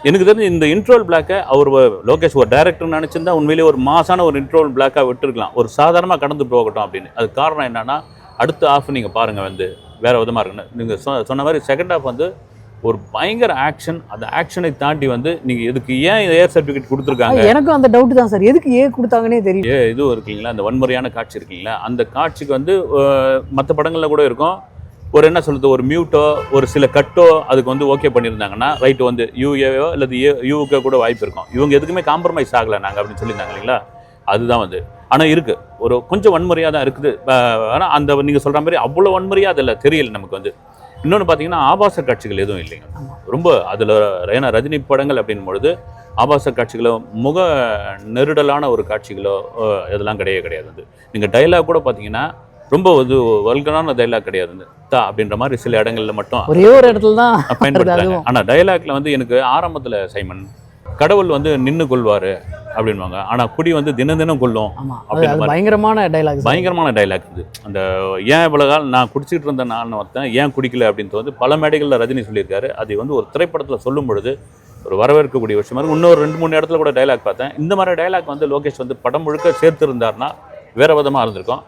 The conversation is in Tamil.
எனக்கு தெரிஞ்சு இந்த இன்ட்ரோல் பிளாக்கை அவர் லோகேஷ் ஒரு டைரக்டர் நினச்சிருந்தா உண்மையிலேயே ஒரு மாசான ஒரு இன்ட்ரோல் பிளாக்காக விட்டுருக்கலாம், ஒரு சாதாரணமாக கடந்து போகட்டும் அப்படின்னு. அது காரணம் என்னன்னா, அடுத்த ஆஃப் நீங்கள் பாருங்கள் வந்து வேறு விதமாக இருக்குன்னு. நீங்கள் சொன்ன மாதிரி செகண்ட் ஆஃப் வந்து ஒரு பயங்கர ஆக்ஷன். அந்த ஆக்ஷனை தாண்டி வந்து நீங்கள் இதுக்கு ஏன் ஏர் சர்டிஃபிகேட் கொடுத்துருக்காங்க, எனக்கும் அந்த டவுட் தான் சார், எதுக்கு ஏன் கொடுத்தாங்கன்னே தெரியும். இதுவும் இருக்குங்களா, அந்த வன்முறையான காட்சி இருக்குங்களா, அந்த காட்சிக்கு வந்து மற்ற படங்களில் கூட இருக்கும், ஒரு என்ன சொல்கிறது, ஒரு மியூட்டோ ஒரு சில கட்டோ அதுக்கு வந்து ஓகே பண்ணியிருந்தாங்கன்னா ரைட்டு வந்து யூஏவோ அல்லது யூவுக்கோ கூட வாய்ப்பு இருக்கும். இவங்க எதுக்குமே காம்ப்ரமைஸ் ஆகலை நாங்கள் அப்படின்னு சொல்லியிருந்தாங்க இல்லைங்களா. அதுதான் வந்து ஆனால் இருக்குது, ஒரு கொஞ்சம் வன்முறையாக தான் இருக்குது. ஆனால் அந்த நீங்கள் சொல்கிற மாதிரி அவ்வளோ வன்முறையாக அதில் தெரியல நமக்கு வந்து. இன்னொன்று பார்த்தீங்கன்னா ஆபாச காட்சிகள் எதுவும் இல்லைங்க ரொம்ப அதில். ஏன்னா ரஜினி படங்கள் அப்படின் பொழுது ஆபாச காட்சிகளோ முக நெருடலான ஒரு காட்சிகளோ இதெல்லாம் கிடையாது. வந்து நீங்கள் டைலாக் கூட பார்த்தீங்கன்னா ரொம்ப இது வல்கரான டைலாக் கிடையாது. அப்படின்ற மாதிரி சில இடங்கள்ல மட்டும் ஒரே ஒரு இடத்துல தான் பயன்படுத்துறாங்க. ஆனால் டைலாக்ல வந்து எனக்கு ஆரம்பத்தில் சைமன் கடவுள் வந்து நின்று கொள்வார் அப்படின்வாங்க, ஆனால் குடி வந்து தினம் தினம் கொள்ளும் அப்படின்னு பயங்கரமான டைலாக் இது. அந்த ஏன் இவ்வளவு காலம் நான் குடிச்சிட்டு இருந்த நான் ஒருத்தன் ஏன் குடிக்கல அப்படின்ட்டு வந்து பல மேடைகளில் ரஜினி சொல்லியிருக்காரு. அது வந்து ஒரு திரைப்படத்தில் சொல்லும் பொழுது ஒரு வரவேற்கக்கூடிய விஷயமா இருக்கும். இன்னொரு 2-3 இடத்துல கூட டைலாக் பார்த்தேன். இந்த மாதிரி டைலாக் வந்து லோகேஷ் வந்து படம் முழுக்க சேர்த்து இருந்தாருன்னா வேற விதமாக இருந்திருக்கும்.